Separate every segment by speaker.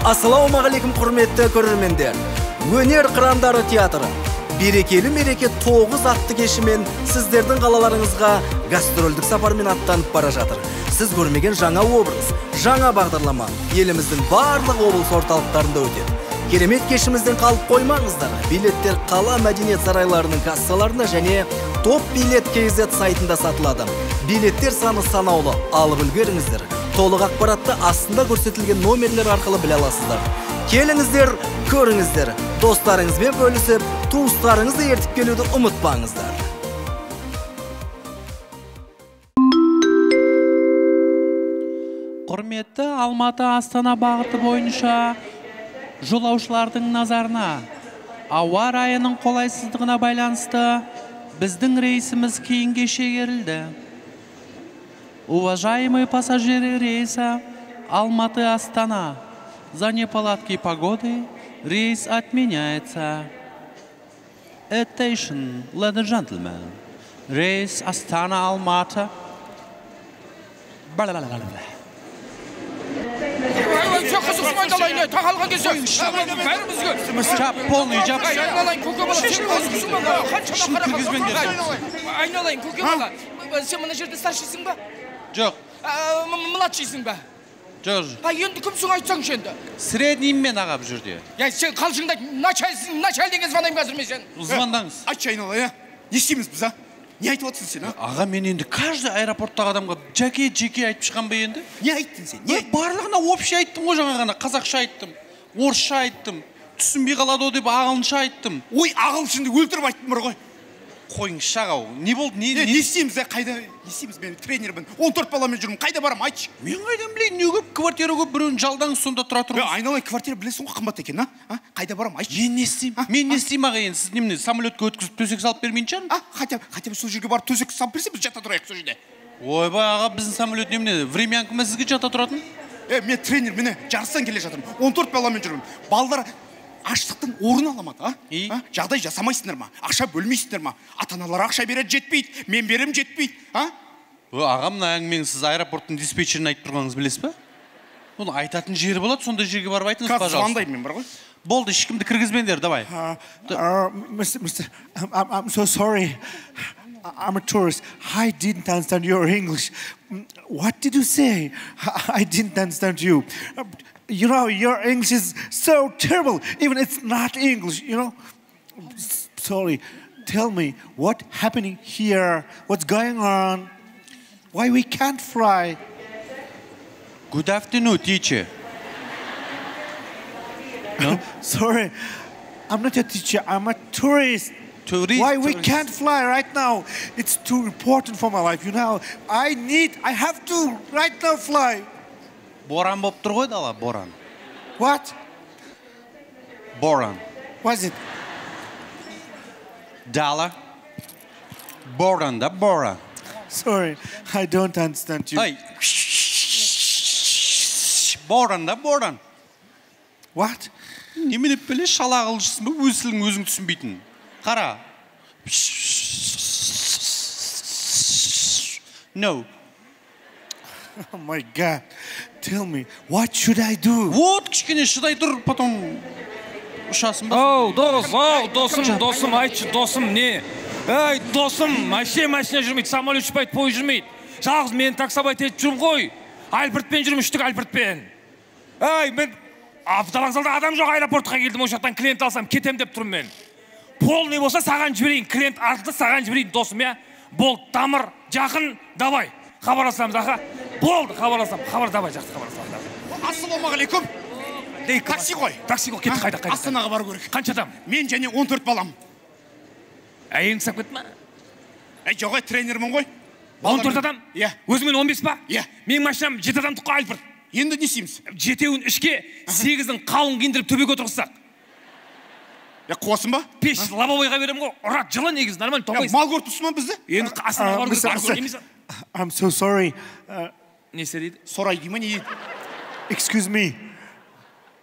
Speaker 1: Ассалаумағалейкум құрметті көрермендер. Өнер қырандары театры берекелі мереке 9 атты кешімен сіздердің қалаларыңызға гастрольдік сапармен аттанып бара жатыр. Сіз көрмеген жаңа образ, жаңа бағдарлама еліміздің барлық облыс орталықтарында өтеді. Керемет кешімізден қалып қоймаңыздар. Билеттер қала мәдениет сарайларының кассаларында және топ билет KZ сайтында сатылады. Билеттер саны санаулы, алып үлгеріңіздер. Толық ақпаратты астында көрсетілген номерлер арқылы біле аласыздар. Келіңіздер, көріңіздер. Достарыңызбен бөлісіп, туыстарыңызды ертіп келуді ұмытпаңыздар.
Speaker 2: Құрметті Алматы Астана бағыты бойынша жолаушылардың назарына, ауа райының қолайсыздығына байланысты біздің рейсіміз кейінге шегерілді. Уважаемые пассажиры рейса Алматы-Астана, за неполадки погоды рейс отменяется. Attention, ladies and gentlemen, рейс Астана-Алматы. Полный жап.
Speaker 3: Айналайын, көке бала. Сен мына жерде старшийсың ба?
Speaker 2: Жоқ.
Speaker 3: Младшийсың ба?
Speaker 2: Жоқ.
Speaker 3: Енді кімсің айтсаңшы енді?
Speaker 2: Средний мен аға бұл жерде.
Speaker 3: Сен қалжыңда начальден звондаймын қазір мен сен.
Speaker 2: Звондаңыз.
Speaker 4: Айтшы айналайын, не істейміз біз, а? Не айтып отырсың сен, а?
Speaker 2: Аға, мен енді каждый аэропорттағы адамға жеке айтып шыққан ба енді?
Speaker 4: Не айттың сен?
Speaker 2: Барлығына общий айттым ғой жаңа ғана. Қазақша айттым, орысша айттым, түсінбей қалады деп ағылшынша айттым.
Speaker 4: Ой, ағылшынды өлтіріп айттым бар ғой.
Speaker 2: Қойыңызшы ағау, не болды?
Speaker 4: Не істейміз, қайда не істейміз? Мен тренермін, 14 баламен жүрмін, қайда барам, айтшы.
Speaker 2: Мен қайдан білейін, не көп квартира көп, біреуін жалдаңыз, сонда тұра тұрыңыз.
Speaker 4: Айналайын, квартира білесің ғой қымбат екен, а? Қайда барам, айтшы.
Speaker 2: Мен не істеймін? Мен не істеймін аға енді? Сіз немене самолетке өткізіп төсек салып бермейін шығармын?
Speaker 4: Хотя бы сол жерге барып төсек салып берсе, біз жата тұрайық сол жерде.
Speaker 2: Ойбай аға, біздің самолет немене? Времянка ма сізге жата тұратын?
Speaker 4: Мен тренер, міне жарыстан келе жатырмын. 14 баламен жүрмін. Балдар аштықтың орын аламады, а? Жағдай жасамайсыңдар ма? Ақша бөлмейсіңдер ма? Ата-аналар ақша береді, жетпейді. Мен берем, жетпейді, а?
Speaker 2: Аға, мына әңгімеңіз сіз аэропорттың диспетчерін айтып тұрғаныңыз білесіз бе? Оны айтатын жері болады, сондай жерге барып айтыңыз, пожалуйста.
Speaker 4: Звондаймын мен бар ғой.
Speaker 2: Болды, ешкімді кіргізбеңдер, давай.
Speaker 5: Mr. I'm so sorry. I'm a tourist. I didn't understand your English. What did you say? I didn't understand you. You know, your English is so terrible. Even it's not English, you know. Sorry. Tell me, what happening here? What's going on? Why we can't fly?
Speaker 2: Good afternoon, teacher. No?
Speaker 5: Sorry, I'm not a teacher. I'm a tourist. Why we can't fly right now? It's too important for my life, you know. I have to right now fly.
Speaker 2: Боран болып тұр ғой дала, боран.
Speaker 5: What?
Speaker 2: Боран.
Speaker 5: What is it?
Speaker 2: Дала. Боран, да, боран.
Speaker 5: Sorry, I don't understand you.
Speaker 2: Ай. Боран, да, боран.
Speaker 5: What?
Speaker 2: Немене біле шала қылжысың ба, өзілің өзің түсінбейтін. Қара. No.
Speaker 5: Oh my God. Tell me, what should I do?
Speaker 2: Вот, кішкене шыдай тұр, потом ұшасың ба?
Speaker 6: Досым, айтшы, досым, не? Эй, досым, машина жүрмейді, самолет ұшпайды, пойыз жүрмейді. Жалғыз мен таксобайт етіп жүрмін ғой. Альбертпен жүрмін, үштік Альбертпен. Эй, мен автовокзалда адам жоқ, аэропортқа келдім, о жақтан клиент алсам, кетем деп тұрмын мен. Полный болса саған жіберейін, клиент артылды саған жіберейін, досым, я? Бол, тамыр, жақын, давай. Хабарласамыз, аға. Болды, хабарласам. Давай, жақсы хабарласам.
Speaker 4: Ассалаумағалейкум. Такси ғой.
Speaker 6: Такси ғой, кетті қайда.
Speaker 4: Астанаға бару керек.
Speaker 6: Қанша адам?
Speaker 4: Мен және 14 балам.
Speaker 6: Әйелің сап кетті ма?
Speaker 4: Жоқ, тренермін ғой.
Speaker 6: 14 адам?
Speaker 4: Иә.
Speaker 6: Өзімен 15 па?
Speaker 4: Иә.
Speaker 6: Менің машинам 7 адам тұққа Альберт.
Speaker 4: Енді не істейміз?
Speaker 6: 7-еуін ішке, 8-ін қалың киіндіріп төбеге отырғызсақ.
Speaker 4: Қуасың ба?
Speaker 6: Пеш лобовойға берем ғой. Ұрат жылы негізі, нормально тоңбайсың.
Speaker 4: Мал көріп тұрсың ба бізді?
Speaker 6: Енді Астанаға бару керек.
Speaker 5: I'm so sorry.
Speaker 6: Не істеді?
Speaker 4: Сорай деймін, не дейді?
Speaker 5: Excuse me.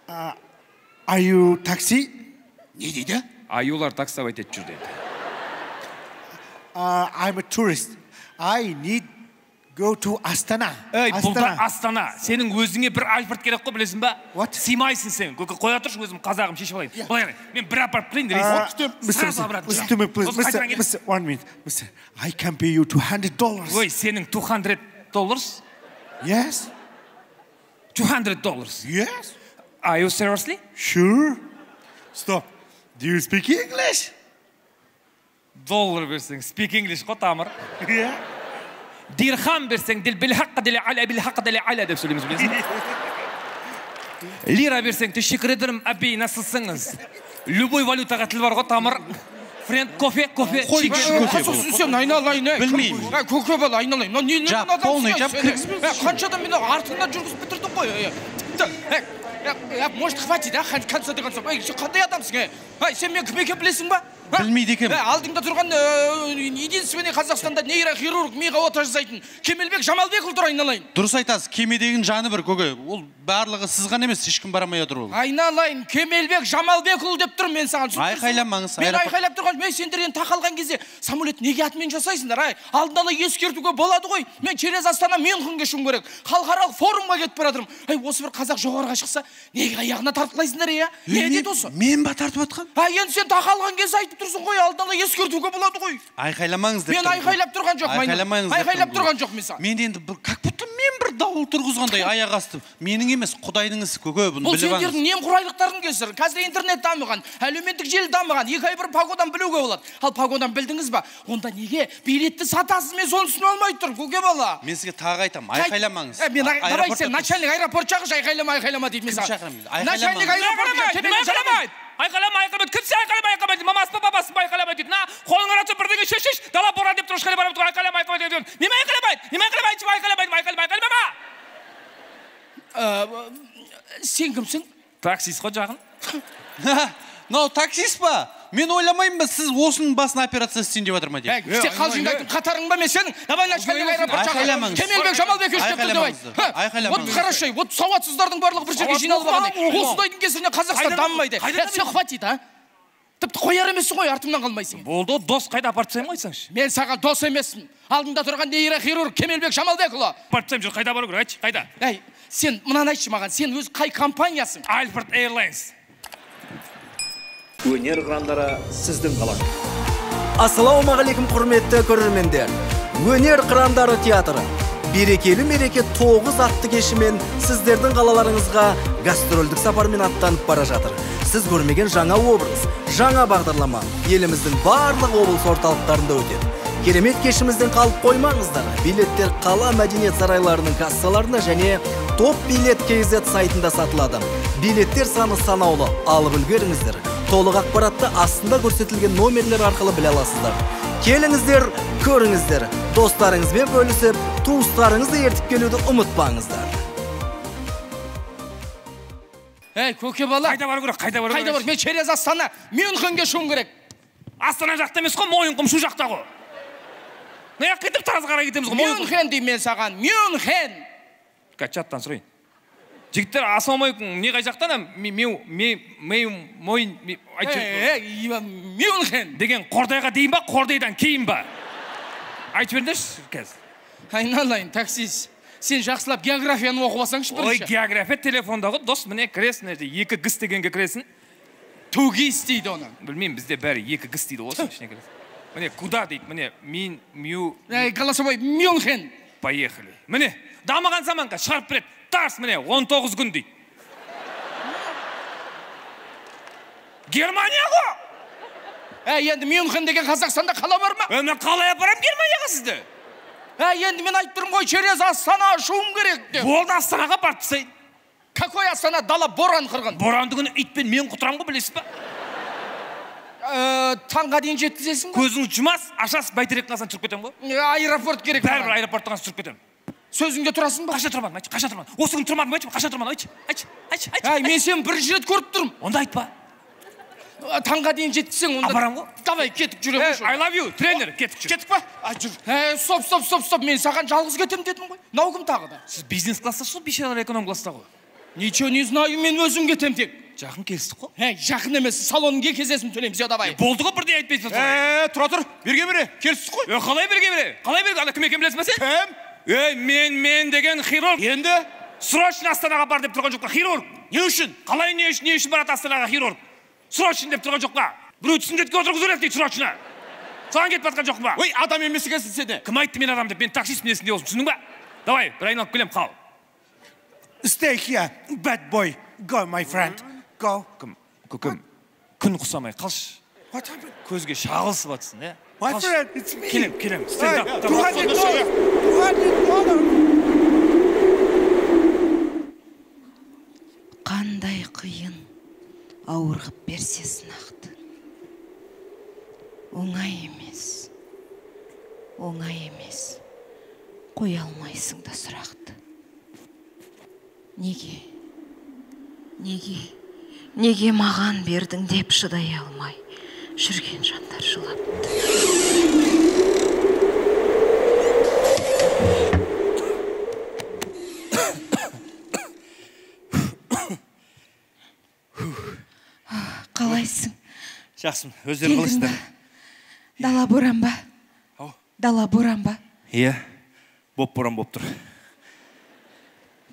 Speaker 5: Are you taxi?
Speaker 4: Не дейді?
Speaker 6: Аюлар таксовать етіп жүр дейді.
Speaker 5: I'm a tourist. I need go to Astana.
Speaker 6: Ей, бұлда Астана. Сенің өзіңе бір альфред керек қой, білесің ба?
Speaker 5: What?
Speaker 6: Сыймайсың сен. Қоя тұршы, өзім қазағым шешіп алайын. Былай, мен бір апарып келейін,
Speaker 5: Listen to me, please. Mr. 1 minute. Mr. I can pay you $200.
Speaker 6: Ой, сенің $200?
Speaker 5: Yes?
Speaker 6: $200?
Speaker 5: Yes?
Speaker 6: Are you seriously?
Speaker 5: Sure. Stop. Do you speak English?
Speaker 6: Доллар берсең, speak English қой, тамыр.
Speaker 5: Yeah.
Speaker 6: Дирхам берсең, білхаққа ділі аля деп сөйлеміз білесің. Лира берсең, teşekkür ederim, әбей, насылсыңыз. Любой валютаға тіл бар ғой, тамыр. Френд, кофе.
Speaker 3: Сен айналайын,
Speaker 2: Білмеймін.
Speaker 3: Көке бала айналайын.
Speaker 2: Жап, полный жап, кіргізбіз.
Speaker 3: Қаншадан мен артыңда жүргізіп бітірдің ғой. Может, хватит, қанша деген соң. Қандай адамсың, сен мен кім екен білесің ба?
Speaker 2: Білмейді екем.
Speaker 3: Алдыңда тұрған единственный Қазақстанда нейрохирург, миға ота жасайтын Кемелбек Жамалбекұлы тұр, айналайын.
Speaker 2: Дұрыс айтасыз, кемедеген жаны бір, көке. Ол барлығы сіз ғана емес, ешкім барамай отыр ол.
Speaker 3: Айналайын, Кемелбек Жамалбекұлы деп тұр, мен саған.
Speaker 2: Айқайламаңыз.
Speaker 3: Мен айқайлап тұрған, мен сендерден тақалған кезде самолет неге атымен жасайсыңдар, алдында ескертуге болады ғой. Мен через Астана Мюнхенге ұшуым керек. Халықаралық форумға кетіп бара жатырмын. Осы бір қазақ жоғарыға шықса, неге аяғына тартқылайсыңдар, Не дейді осы?
Speaker 2: Мен ба тартып отқан?
Speaker 3: Енді сен тақалған кезде айтып тұрсың ғой, алдында ескертуге болады ғой.
Speaker 2: Айқайламаңыз деп.
Speaker 3: Мен айқайлап тұрған жоқ, айқайлап тұрған жоқ мен саған.
Speaker 2: Мен енді как будто мен бір дауыл тұрғызғандай аяқ асты. Менің емес, Құдайдың ісі, көке, бұны біліп алыңыз.
Speaker 3: Бұл сендердің немқұрайлықтардың кесірі. Қазір интернет дамыған, әлеуметтік желі дамыған. 2 ай бір пагодан білуге болады. Ал пагодан білдіңіз ба? Онда неге билетті сатасыз, мен соны түсіне алмай тұр, көке бала.
Speaker 2: Мен сізге тағы айтамын, айқайламаңыз.
Speaker 3: Давай сен начальник аэропорт шақыршы, айқайлама дейді мен саған. Начальник аэропорт
Speaker 6: Айқайлама, кімсе айқайламайды, мамасы папасы айқайламайды дейді. Қолың аратса бірдеңе шеш, дала боран деп тұр, шқайлай барып тұр, айқайламайды дейді. Неме айқайламайды.
Speaker 3: Сен кімсің?
Speaker 6: Таксист қой жағын.
Speaker 2: Мынау таксист па? Мен ойламаймын ба, сіз осының басына операция істейін деп жатыр ма деп.
Speaker 3: Сен қалжыңдайтын қатарың ба мен сенің? Давай начальник аэропорт шақыр. Кемелбек Жамалбек деп тұр, давай. Вот хорошо, вот сауатсыздардың барлығы бір жерге жиналып алғандай. Осындайдың кесірінен Қазақстан дамымайды. Сен хватит, Тіпті қояр емессің ғой, артымнан қалмайсың.
Speaker 6: Болды, дос қайда апарып тастаймын айтсаңшы.
Speaker 3: Мен саған дос емеспін. Алдында тұрған нейрохирург Кемелбек Жамалбекұлы.
Speaker 6: Апарып тастаймын, қайда бару керек, айтшы, қайда?
Speaker 3: Сен мынаны айтшы маған, сен өз қай компаниясың?
Speaker 6: Альфред Airlines.
Speaker 1: Өнер қырандары сіздің қалаң. Ассалаумағалейкум құрметті көрермендер. Өнер қырандары театры берекелі мереке 9 атты кешімен сіздердің қалаларыңызға гастрольдік сапармен аттанып бара жатыр. Сіз көрмеген жаңа образ, жаңа бағдарлама еліміздің барлық облыс орталықтарында өтеді. Керемет кешімізден қалып қоймаңыздар. Билеттер қала мәдениет сарайларының кассаларына және Топ билет KZ сайтында сатылады. Билеттер саны санаулы, алып үлгеріңіздер. Толық ақпаратты астында көрсетілген номерлер арқылы біле аласыздар. Келіңіздер, көріңіздер. Достарыңызбен бөлісіп, туыстарыңызды ертіп келуді ұмытпаңыздар.
Speaker 3: Көке бала.
Speaker 6: Қайда бару керек?
Speaker 3: Мен через Астана Мюнхенге ұшуым керек.
Speaker 6: Астана жақта емес қой, Мойынқұм шу жақта ғой. Неяқ кетіп Таразға қарай кетеміз ғой.
Speaker 3: Мюнхен деймін мен саған, Мюнхен.
Speaker 6: Чаттан сұрайын. Жігіттер, ассалаумалейкум, не қай жақтан?
Speaker 3: Мюнхен
Speaker 6: деген Қордайға дейін ба, Қордайдан кейін ба? Айтып беріңдерші қазір.
Speaker 3: Айналайын, таксист. Сен жақсылап географияны оқып алсаңшы бірінші.
Speaker 6: Ой, география телефондағы дос, міне кіресін, 2 гіс дегенге кіресін.
Speaker 3: Тугис дейді оны.
Speaker 6: Білмеймін, бізде бәрі 2 гіс дейді осы ішіне кіресін. Міне, куда дейді, міне,
Speaker 3: голосовой, Мюнхен.
Speaker 6: Поехали. Міне, дамыған заманға шығарып береді. Тарс, міне, 19 күн дейді. Германия ғой!
Speaker 3: Енді Мюнхен деген Қазақстанда қала бар ма?
Speaker 6: Мен қалай апарам Германияға сізді?
Speaker 3: Енді мен айтып тұрмын ғой, через Астана ұшуым керек деп.
Speaker 6: Болды, Астанаға барып тастайын.
Speaker 3: Какой Астана? Дала боран қырғын.
Speaker 6: Боранды күні итпен мен құтырам ғой, білесіз ба?
Speaker 3: Таңға дейін жеткізесің ба?
Speaker 6: Көзіңіз жұмас, ашасыз, бәйтерек қасынан түсіріп кетем ғой.
Speaker 3: Аэропорт керек.
Speaker 6: Бәрібір аэропорттан түсіріп кетем.
Speaker 3: Сөзіңде тұрасың ба?
Speaker 6: Қаша тұрмадым, айтшы, қаша тұрмадым. Осы күн тұрмадым, айтшы, қаша тұрмадым, айтшы.
Speaker 3: Мен сен бір рет көріп тұрмын.
Speaker 6: Онда айтпа.
Speaker 3: Таңға дейін жеткізсең, онда...
Speaker 6: Апарам ғой.
Speaker 3: Давай, кетіп жүремін.
Speaker 6: I love you, тренер, кетіп жүр.
Speaker 3: Кетіп па? Стоп, мен саған жалғыз кетем дедім ғой. Нау кім тағы да?
Speaker 6: Сіз бизнес класстасыз, бейшаралар эконом класста ғой.
Speaker 3: Ничего не знаю, мен өзім кетем тек.
Speaker 6: Жақын келістік қой.
Speaker 3: Жақын емес, салонге кезесін төлейміз, давай.
Speaker 6: Болды ғой, бірде айтпайсыз.
Speaker 4: Тұра тұр, берге келістік қой.
Speaker 6: Қалай берге? Ана кім екен білесің бе сен?
Speaker 4: Кім?
Speaker 6: Мен деген хирург.
Speaker 4: Енді?
Speaker 6: Срочно Астанаға бар деп тұрған жоқ па, хирург.
Speaker 4: Не үшін?
Speaker 6: Қалай не үшін барады Астанаға хирург? Срочно деп тұрған жоқ па? Біреу сүндетке отырғызу керек дейді, срочно. Саған кетіп жатқан жоқ па?
Speaker 4: Ой, адам емес екенсің сен де.
Speaker 6: Кім айтты мен адам деп? Мен таксист мінесінде болсын, түсіндің ба? Давай, бір айналып келем, қал.
Speaker 5: Stay here, bad boy. Go, my friend. Go.
Speaker 6: Көкем, күн құсамай қалшы.
Speaker 5: What happened?
Speaker 6: Көзге шағылысып атсың, е?
Speaker 5: My friend, it's me.
Speaker 6: Келем. Stand up.
Speaker 7: Қандай қиын ауырғып берсе сынақты. Оңай емес. Қоя алмайсың да сұрақты. Неге маған бердің деп шыдай алмай жүрген жандар жылапты. Қалайсың?
Speaker 6: Жақсым, өздері қалайсыңдар?
Speaker 7: Дала боран ба?
Speaker 6: Иә, боран боп тұр.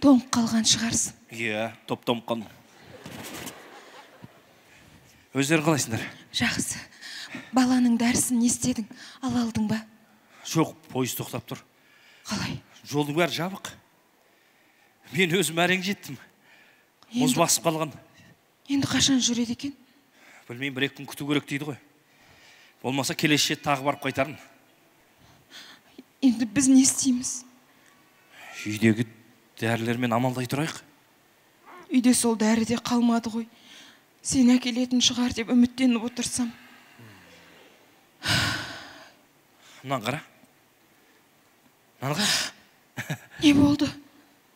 Speaker 7: Тоңып қалған шығарсың?
Speaker 6: Иә, тоңып қалдым. Өздері қалайсыңдар?
Speaker 7: Жақсы. Баланың дәрісін не істедің? Алдың ба?
Speaker 6: Жоқ, пойыз тоқтап тұр.
Speaker 7: Қалай?
Speaker 6: Жолдың бәрі жабық. Мен өзім әрең жеттім. Мұз басып қалған.
Speaker 7: Енді қашан жүреді екен?
Speaker 6: Білмеймін, бір-екі күн күту керек дейді ғой. Болмаса келесі тағы барып қайтарын.
Speaker 7: Енді біз не істейміз?
Speaker 6: Үйдегі дәрілермен амалдай тұрайық.
Speaker 7: Үйде сол дәрі де қалмады ғой. Сен әкелетін шығар деп үміттеніп отырсам.
Speaker 6: Мұнан қара.
Speaker 7: Не болды?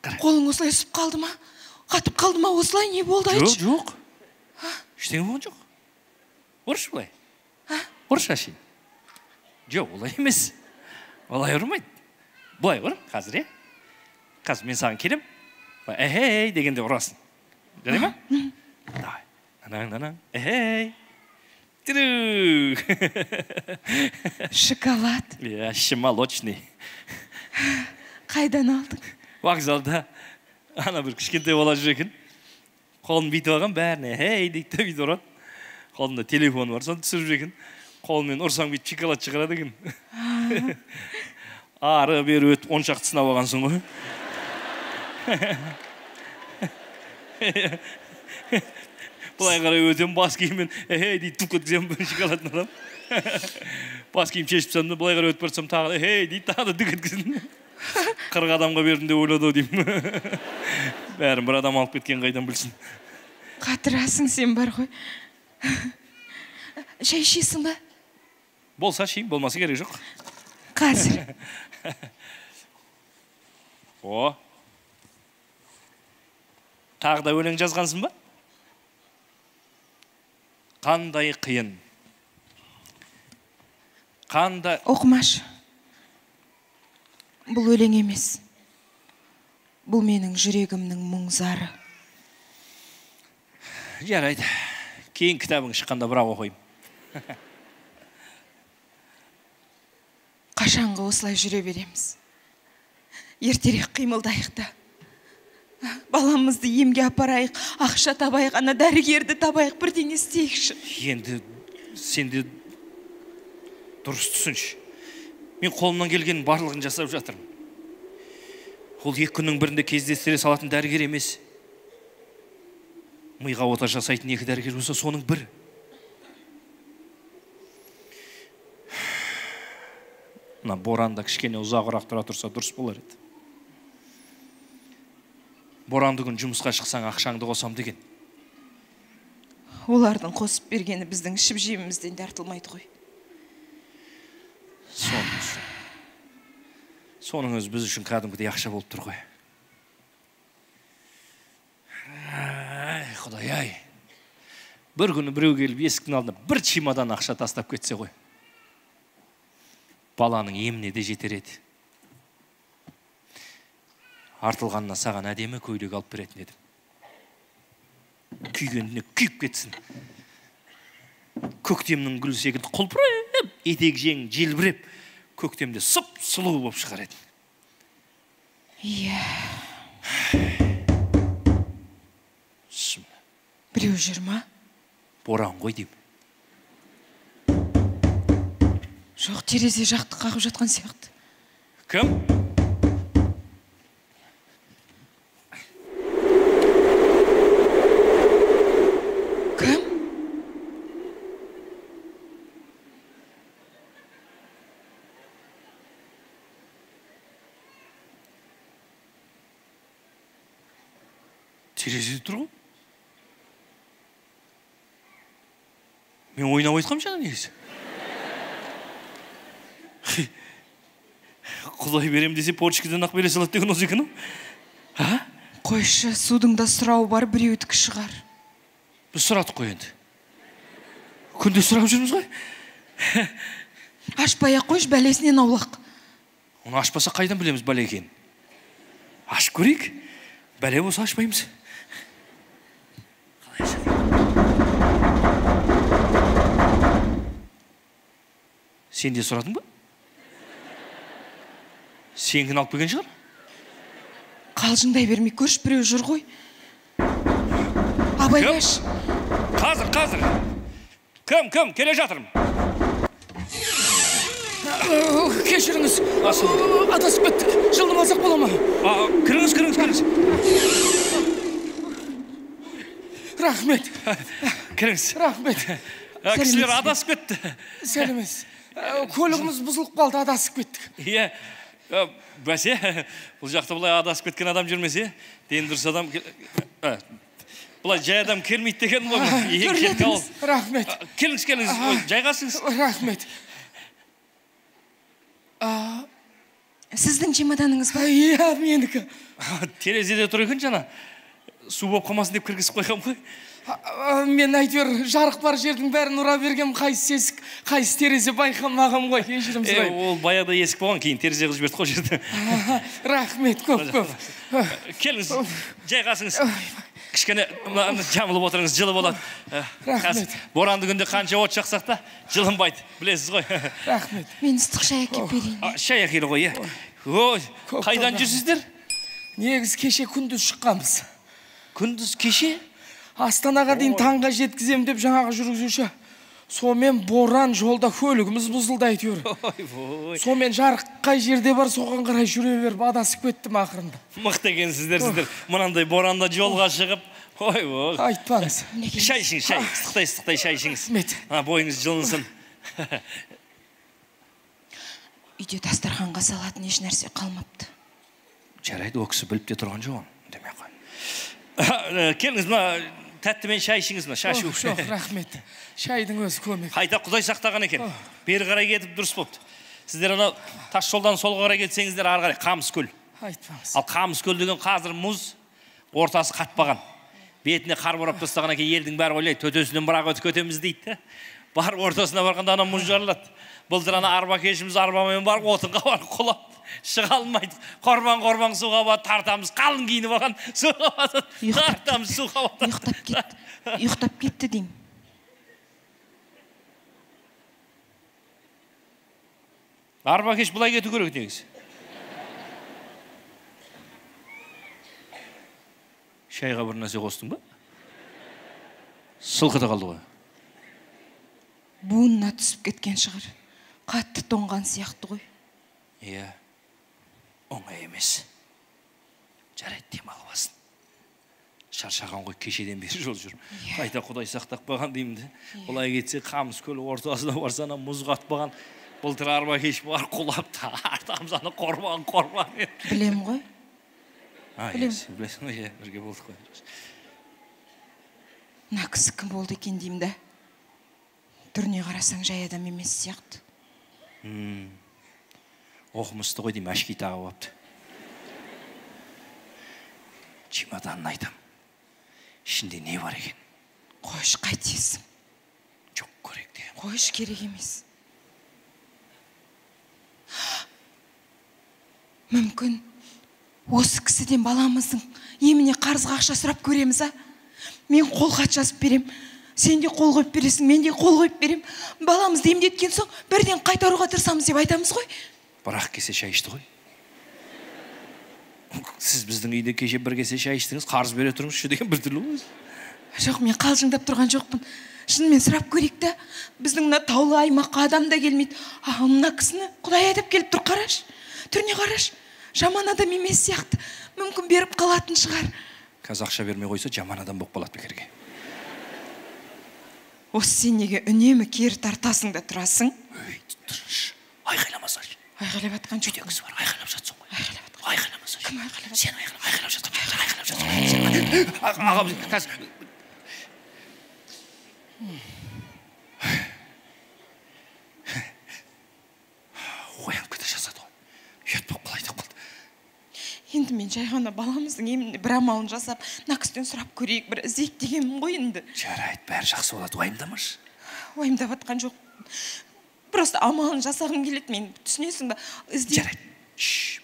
Speaker 7: Қолың осылай үсіп қалды ма? Қатып қалды ма осылай? Не болды айтшы?
Speaker 6: Жоқ. Ештеңе болған жоқ. Ұршы бұлай. Ұршы әшейін. Жоқ, олай емес. Олай ұрмайды. Бұлай ұр, қазір, қазір мен саған келем. Әй дегенде ұрасың. Жарай ма? Давай. Нанан. Әй. Тру.
Speaker 7: Шоколад.
Speaker 6: Молочный.
Speaker 7: Қайдан алдың?
Speaker 6: Вокзалда ана бір кішкентай бала жүр екен. Қолын бүйтіп алған, бәріне әй дейді, бүйтіп ұрады. Қолында телефон бар, соны түсіріп жүр екен. Қолымен ұрсаң бүйтіп шоколад шығарады екен. Ары бері өтіп 10 шақты сынап алғансың ғой. Бұлай қарай өтем, бас киіммен әй дейді, түк өткізем бір шоколадын ұрам. Бас киім шешіп сам, бұлай қарай өтіп барсам тағы әй дейді, тағы да дүк өткізін. 40 адамға бердім де ойлады деймін. Бәрін бір адам алып кеткен қайдан білсін.
Speaker 7: Қатырасың сен бар ғой. Шай ішесің ба?
Speaker 6: Болса шейін, болмаса керек жоқ.
Speaker 7: Қазір.
Speaker 6: О. Тағы да өлең жазғансың ба? Қандай қиын.
Speaker 7: Оқымашы. Бұл өлең емес. Бұл менің жүрегімнің мұң-зары.
Speaker 6: Жарайды. Кейін кітабың шыққанда бірақ оқойым.
Speaker 7: Қашанғы осылай жүре береміз. Ертерек қимылдайық та. Баламызды емге апарайық, ақша табайық, ана дәрігерді табайық, бірдеңе істейікші.
Speaker 6: Енді сенде дұрыс түсінші. Мен қолымнан келген барлығын жасап жатырмын. Ол 2 күннің бірінде кездестіре салатын дәрігер емес. Миға ота жасайтын 2 дәрігер болса, соның бірі. Мына боранда кішкене ұзағырақ тұра тұрса дұрыс болар еді. Боранды күн жұмысқа шықсаң ақшаңды қосам деген.
Speaker 7: Олардың қосып бергені біздің ішіп жемімізден де артылмайды ғой.
Speaker 6: Соның өзі біз үшін кәдімгідей ақша болып тұр ғой. Құдай ай. Бір күні біреу келіп есіктің алдына бір чемодан ақша тастап кетсе ғой. Баланың еміне де жетер еді. Артылғанына саған әдемі көйлек алып беретін едім. Күйгеніне күйіп кетсін. Көктемнің гүл секілді құлпырып, етек жең желбіреп, көктемде сұп сұлу болып шығар еді.
Speaker 7: Иә. Біреу жүр ма?
Speaker 6: Боран ғой деймін.
Speaker 7: Жоқ, терезе жақты қағып жатқан сияқты.
Speaker 6: Кім?
Speaker 7: Кім?
Speaker 6: Терезеде тұр ғой. Мен ойнап айтқам жаңа негізі. Құдай берем десе почкадан ақ бере салады деген осы екен.
Speaker 7: Қойшы, судың да сұрауы бар, біреудікі шығар.
Speaker 6: Біз сұрадық қой енді. Күнде сұрап жүрміз ғой.
Speaker 7: Ашпай-ақ қойшы, бәлесінен аулақ.
Speaker 6: Оны ашпаса қайдан білеміз бәле екенін? Ашып көрейік. Бәле болса ашпаймыз. Сен де сұрадың ба? Сенкін алып келген шығар?
Speaker 7: Қалжыңдай бермей көрші, біреу жүр ғой. Абайлаш.
Speaker 6: Қазір. Кім? Келе жатырмын.
Speaker 3: Кешіріңіз. Адасып кеттік. Жылдың алсақ бола ма?
Speaker 6: Кіріңіз.
Speaker 3: Рахмет.
Speaker 6: Кіріңіз.
Speaker 3: Рахмет.
Speaker 6: Кісілер адасып кетті.
Speaker 3: Сәлеміз. Көлігіміз бұзылып қалды, адасып кеттік.
Speaker 6: Иә. Бәсе, бұл жақта бұлай адасып кеткен адам жүрмесе, дені дұрыс адам... Бұлай жай адам келмейді деген ғой.
Speaker 3: Көрдіңіз. Рахмет.
Speaker 6: Келіңіз, жайғасыңыз.
Speaker 3: Рахмет.
Speaker 7: Сіздің чемоданыңыз ба?
Speaker 3: Иә, менікі.
Speaker 6: Терезеде тұр екен жаңа. Су болып қалмасын деп кіргізіп қойғам ғой.
Speaker 3: Мен әйтеуір жарық бар жердің бәрін ұра бергем, қайсы есік, қайсы терезе байқамағам ғой. Кешірім сұраймын.
Speaker 6: Ол баяғыда есік болған, кейін терезе қылып жіберді ғой жерді.
Speaker 3: Рахмет, көп.
Speaker 6: Келіңіз, жайғасыңыз. Кішкене жамылып отырыңыз, жылы болады.
Speaker 3: Рахмет.
Speaker 6: Боранды күнде қанша от жақсақ та жылынбайды, білесіз ғой.
Speaker 3: Рахмет.
Speaker 7: Мен ыстық шай әкеп берейін.
Speaker 6: Шай әкелі ғой, иә. Ой, қайдан жүрсіздер?
Speaker 3: Негіз кеше күндіз шыққанбыз.
Speaker 6: Күндіз кеше?
Speaker 3: Астанаға дейін таңға жеткізем деп жаңағы жүргізуші. Сомен боран жолда көлігіміз бұзылды әйтеуір. Сомен жарық қай жерде бар, соған қарай жүре беріп адасып кеттім ақырында.
Speaker 6: Мықты екенсіздер сіздер. Мынандай боранда жолға шығып, ой.
Speaker 3: Айтпаңыз.
Speaker 6: Шай ішіңіз, шай. Ыстықтай шай ішіңіз.
Speaker 3: Рахмет.
Speaker 6: Бойыңыз жылынсын.
Speaker 7: Үйде дастарханға салатын еш нәрсе қалмапты.
Speaker 6: Жарайды, о кісі біліп те тұрған жоқ. Демей қой. Келіңіз, тәттімен шай ішіңіз, шашу.
Speaker 3: Жоқ, рахмет. Шайдың өзі көмек.
Speaker 6: Қайта Құдай сақтаған екен. Бері қарай кетіп дұрыс болыпты. Сіздер ана тас жолдан солға қарай кетсеңіздер, ары қарай Қамыс көл.
Speaker 3: Айтпаңыз.
Speaker 6: Ал Қамыс көл деген қазір мұз, ортасы қатпаған. Бетіне қар борап тастаған екен, елдің бәрі ойлайды, төтесінен бірақ өтіп кетеміз дейді. Бар ортасына барғанда ана мұз жарылады. Былтыр ана арба кешіміз арбамен барып, отынға барып құлап шыға алмайды. Қорбан суға бат, тартамыз, қалың киініп алған суға бат, тартамыз суға бат.
Speaker 7: Ұйықтап кетті деймін.
Speaker 6: Арба кеш бұлай кету керек негіз. Шайға бір нәрсе қостың ба? Сылқыта қалды ғой.
Speaker 7: Буынына түсіп кеткен шығар. Қатты тоңған сияқты ғой.
Speaker 6: Иә, оңай емес. Жарайды, демалып алсын. Шаршаған ғой, кешеден бері жол жүрмін. Қайта Құдай сақтап баған деймін. Олай кетсе, Қамыс көлі ортасына барсана мұз қатпаған. Былтыр арба кеш бар, құлап тартамыз аны қорбан.
Speaker 7: Білем ғой.
Speaker 6: Білесің ғой, бірге болдық қой.
Speaker 7: Мына кісі кім болды екен деймін да. Түріне қарасаң жай адам емес сияқты.
Speaker 6: Оқымысты ғой деймін, әшкей тағып апты. Чемоданын айтам. Ішінде не бар екен?
Speaker 7: Қойш, қайтесің?
Speaker 6: Жоқ, көрек де.
Speaker 7: Қойш, керек емес. Мүмкін осы кісіден баламыздың еміне қарызға ақша сұрап көреміз, а? Мен қолхат жазып берем. Сен де қол қойып бересің, мен де қол қойып берем. Баламызды емдеткен соң бірден қайтаруға тырысамыз деп айтамыз ғой.
Speaker 6: Бірақ кесе шай ішті ғой. Сіз біздің үйде кеше бір кесе шай іштіңіз, қарыз бере тұрмыз деген бір түрлі ғой.
Speaker 7: Жоқ, мен қалжыңдап тұрған жоқпын. Шынымен сұрап көрейік та, біздің мына таулы аймаққа адам да келмейді. Мына кісіні Құдай айдап келіп тұр, қараш. Түріне қараш. Жаман адам емес сияқты. Мүмкін беріп қалатын шығар.
Speaker 6: Қазір ақша бермей қойса, жаман адам болып қалады бекерге.
Speaker 7: Осы сен неге үнемі кері тартасың да тұрасың?
Speaker 6: Өй, тұрыш. Айқайламасашы.
Speaker 7: Айқайлап атқан жоқ.
Speaker 6: Үйдегісі бар, айқайлап жатсың ғой. Айқайламасашы.
Speaker 7: Кім айқайлап?
Speaker 6: Сен айқайлап жатсың. Ағам, қазір. Оянып кете жазады ғой. Үйет болып қалай деп қалды.
Speaker 7: Енді мен жай ғана баламыздың еміне бір амалын жасап, Накістен сұрап көрейік, бір іздейік дегенмін ғой енді.
Speaker 6: Жарайды, бәрі жақсы болады, уайымдамашы.
Speaker 7: Уайымдап атқан жоқ. Просто амалын жасағым келеді, мен түсінесің ба?
Speaker 6: Жарайды.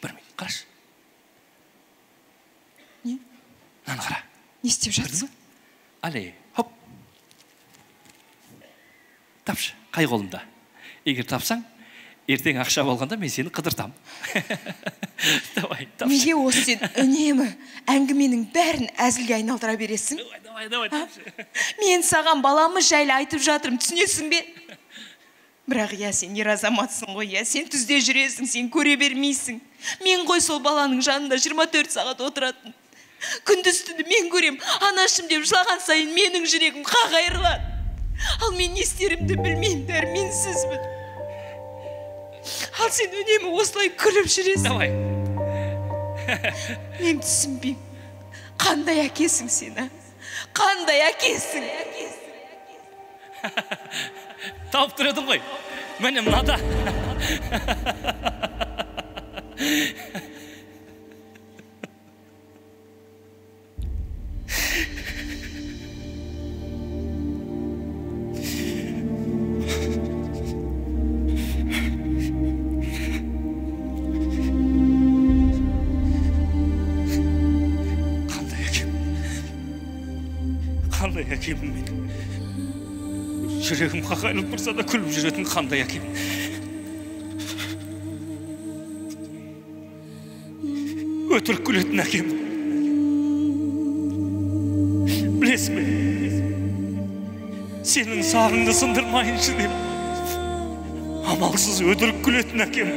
Speaker 6: Бір минут, қарашы.
Speaker 7: Не?
Speaker 6: Наны қара.
Speaker 7: Не істеп жатсың?
Speaker 6: Әлей, хоп. Тапшы, қай қолымда. Егер тапсаң, ертең ақша болғанда мен сені қыдыртам. Давай, тапшы.
Speaker 7: Неге осы сен үнемі әңгіменің бәрін әзілге айналдыра бересің?
Speaker 6: Давай, тапшы.
Speaker 7: Мен саған баламыз жайлы айтып жатырмын, түсінесің бе? Бірақ сен ер азаматсың ғой, сен түзде жүресің, сен көре бермейсің. Мен ғой сол баланың жанында 24 сағат отыратын. Күндіз-түні мен көрем, анашым деп жылаған сайын менің жүрегім қағайырлады. Ал мен не істерімді білмеймін, дәрменсізбін. Ал сен үнемі осылай күліп жүресің.
Speaker 6: Давай.
Speaker 7: Мен түсінбеймін. Қандай әкесің сен, а? Қандай әкесің?
Speaker 6: Тауып тұр едің ғой. Міне мынада. Қандай әкем мен. Жүрегім қақайлып тұрса да күліп жүретін қандай әкем. Өтірік күлетін әкем. Білесің бе? Сенің сағыңды сындырмайыншы деп. Амалсыз өтірік күлетін әкем.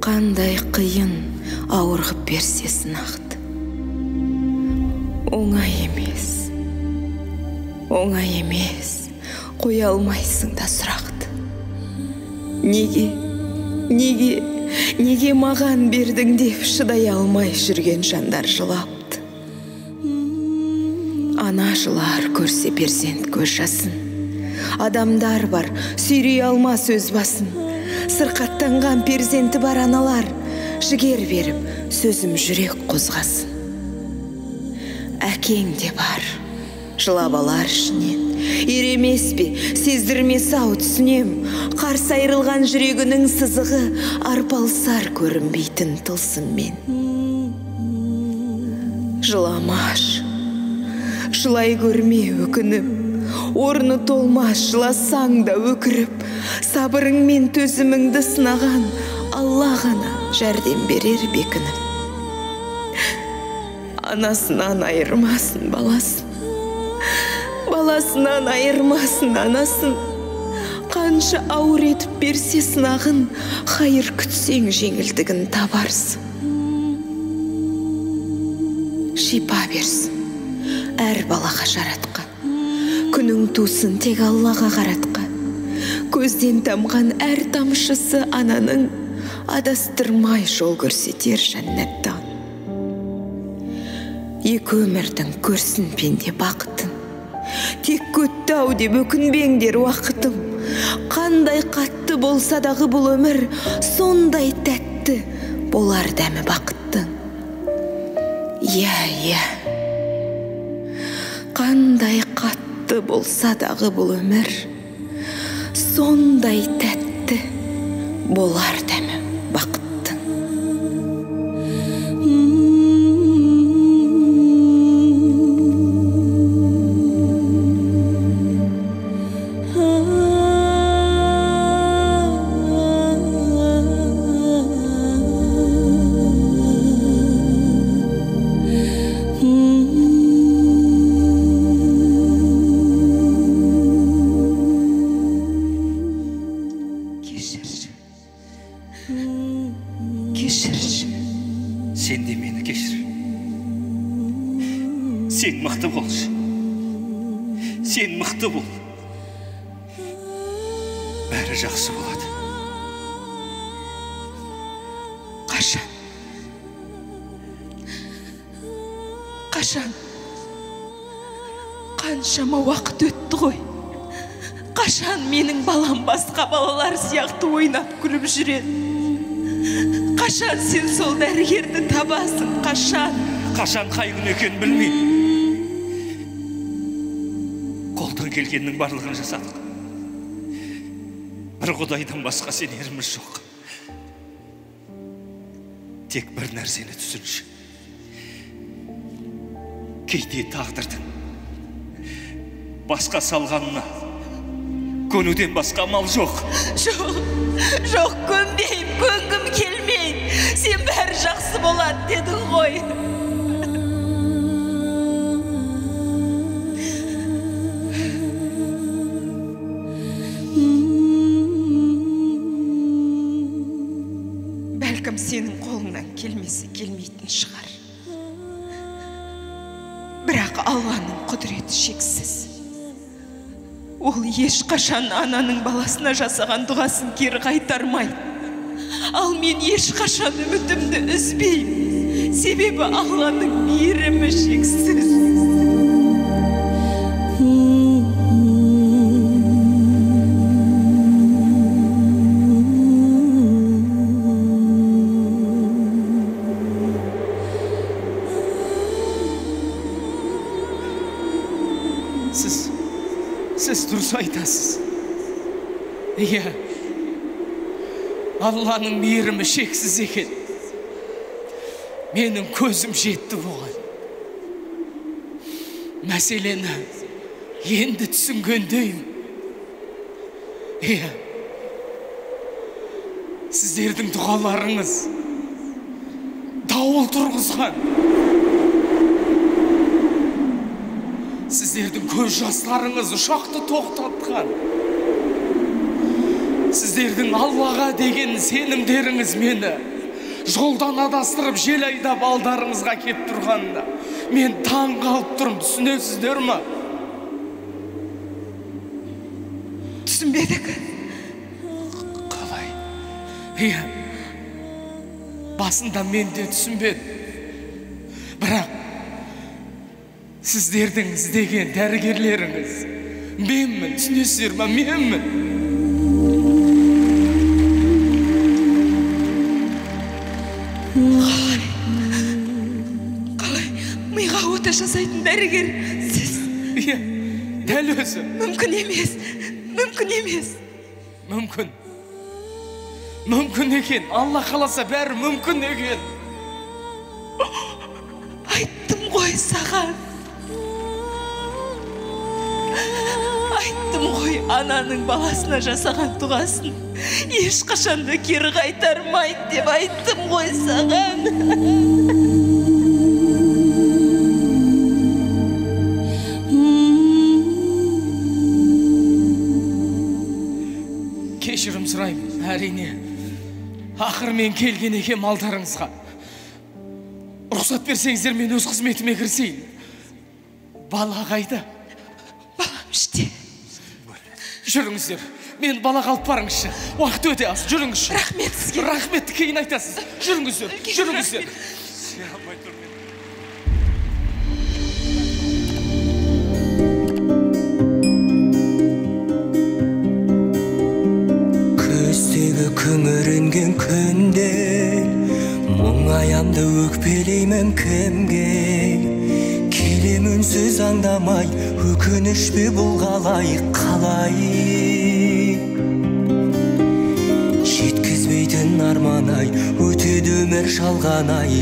Speaker 6: Қандай қиын ауырғып берсе сынақты. Оңай емес, қоя алмайсың да сұрақты. Неге маған бердің деп шыдай алмай жүрген жандар жылапты. Ана жылар көрсе перзент көз жасын. Адамдар бар, сүйрей алмас өз басын. Сырқаттанған перзенті бар аналар, жігер беріп, сөзім жүрек қозғасын. Әкең де бар, жылап алар ішінен. Еремес бе, сездірмес ау түсінем. Қарсы айрылған жүрегінің сызығы арпалсар көрінбейтін тылсым мен. Жыламаш, жылай көрме өкініп. Орны толмас жыласаң да өкіріп, сабырың мен төзіміңді сынаған Алла ғана жәрдем берер бекініп. Анасынан айырмасын баласын, баласынан айырмасын анасын. Қанша ауыр етіп берсе сынағын, хайыр күтсең жеңілдігін табарсың. Шипа берсін,
Speaker 7: әр балаға жаратқан. Күнің тусын тек Аллаға қаратқан. Көзден тамған әр тамшысы ананың, адастырмай жол көрсетер жәннаттан. Екі өмірдің көрсін пенде бақытын, тек көтті ау деп өкінбеңдер уақытым. Қандай қатты болса дағы бұл өмір, сондай тәтті болар дәмі бақыттың. Иә, қандай қатты болса дағы бұл өмір, сондай тәтті болар дәмі бақыттың. Кешірші.
Speaker 8: Сен де мені кешір. Сен мықты болшы. Сен мықты бол. Бәрі жақсы болады.
Speaker 7: Қашан? Қаншама уақыт өтті ғой. Қашан менің балам басқа балалар сияқты ойнап күліп жүреді? Қашан сен сол дәрігерді табасың?
Speaker 8: Қашан қай күн екенін білмеймін. Қолдан келгеннің барлығын жасадық. Бір Құдайдан басқа сенеріміз жоқ. Тек бір нәрсені түсінші. Кейде тағдырдың басқа салғанына көнуден басқа амал жоқ.
Speaker 7: Жоқ, көнгім келмейді. Сен бәрі жақсы болады дедің ғой. Бәлкім сенің қолыңнан келмейтін шығар. Бірақ Алланың құдіреті шексіз. Ол ешқашан ананың баласына жасаған дұғасын кері қайтармайды. Ал мен ешқашан үмітімді үзбеймін. Себебі Алланың мейірімі шексіз.
Speaker 3: Сіз дұрыс айтасыз. Иә, Алланың мейірімі шексіз екен. Менің көзім жетті оған. Мәселені енді түсінгендеймін. Иә, сіздердің дұғаларыңыз дауыл тұрғызған. Сіздердің көз жастарыңыз ұшақты тоқтатқан. Сіздердің Аллаға деген сенімдеріңіз мені жолдан адастырып жел айдап алдарыңызға кеп тұрғанда мен таң қалып тұрмын. Түсінесіздер ме?
Speaker 7: Түсінбедік.
Speaker 3: Қалай? Иә, басында мен де түсінбедім. Бірақ сіздердің іздеген дәрігерлеріңіз менмін, түсінесіздер ме? Менмін. Қалай? Миға ота жасайтын дәрігер сіз? Иә, дәл өзі. Мүмкін емес. Мүмкін екен. Алла қаласа бәрі мүмкін екен. Айттым ғой саған. Айттым ғой, ананың баласына жасаған дұғасын ешқашанда кері қайтармайды деп айттым ғой саған. Кешірім сұраймын, әрине. Ақыр мен келген екен малдарыңызға. Рұқсат берсеңіздер мен өз қызметіме кірісейін. Бала қайда?
Speaker 7: Балам іште.
Speaker 3: Жүріңіздер. Мен бала қалып барыңызшы. Уақыт өте аз. Жүріңізші.
Speaker 7: Рахмет сізге.
Speaker 3: Рахметті кейін айтасыз. Жүріңіздер. Жүріңіздер.
Speaker 8: Көздегі күңіренген күнде мұңаямды өкпелеймін кімге келем үнсіз аңдамай өкініш пе бұл қалай жеткізбейтін арман-ай өтеді өмір шалған-ай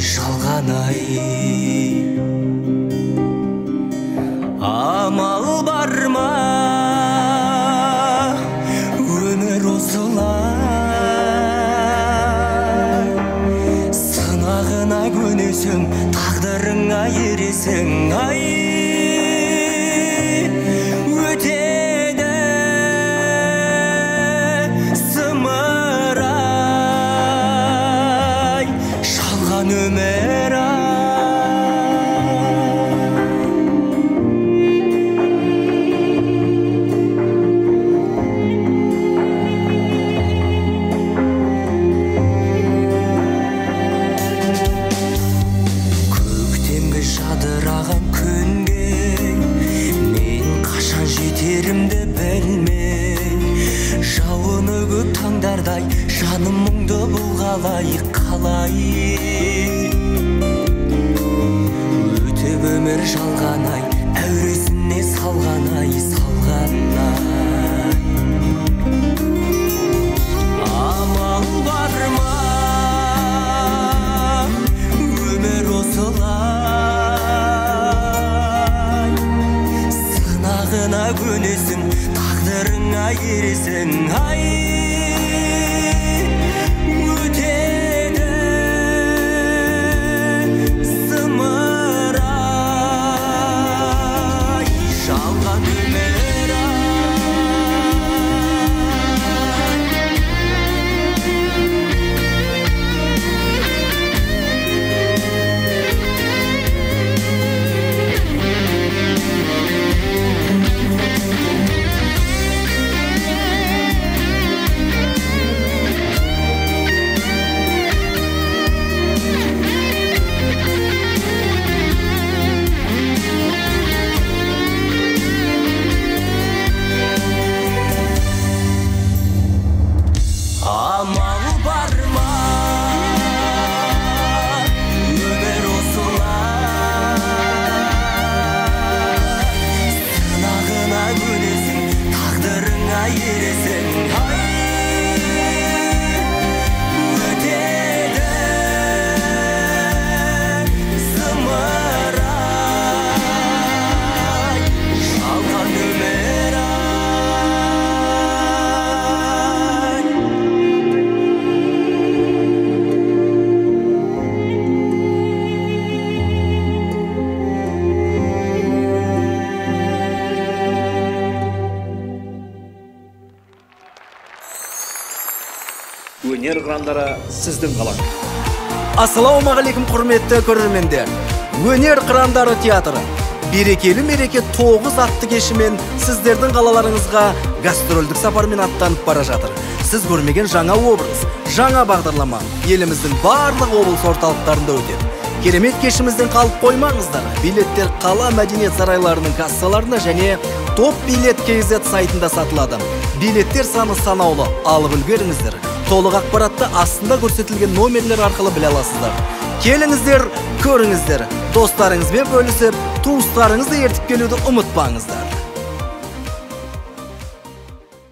Speaker 8: амал бар ма өмір осылай сынағына көнесің тағдырыңа ересің ай өтеді зымырай шалған өмір жадыраған күнге мен қашан жетерімді білмей жауыны көп таңдардай жаным мұңды бұл қалай өтіп өмір жалған-ай әуресіне салған-ай амал бар ма өмір осылай сынағына көнесің тағдырыңа ересің ай өтеді зымырай жалған өмір амал бар ма өмір осылай сынағына көнесің тағдырыңа ересің ай өтеді зымырай жалған өмір
Speaker 5: өнер қырандары сіздің қалаң.
Speaker 1: Ассалаумағалейкум құрметті көрермендер. Өнер қырандары театры берекелі мереке 9 атты кешімен сіздердің қалаларыңызға гастрольдік сапармен аттанып бара жатыр. Сіз көрмеген жаңа образ, жаңа бағдарлама еліміздің барлық облыс орталықтарында өтеді. Керемет кешімізден қалып қоймаңыздар. Билеттер қала мәдениет сарайларының кассаларында және Топ билет KZ сайтында сатылады. Билеттер саны санаулы, алып үлгеріңіздер. Толық ақпаратты астында көрсетілген номерлер арқылы біле аласыздар. Келіңіздер, көріңіздер. Достарыңызбен бөлісіп, туыстарыңызды ертіп келуді ұмытпаңыздар.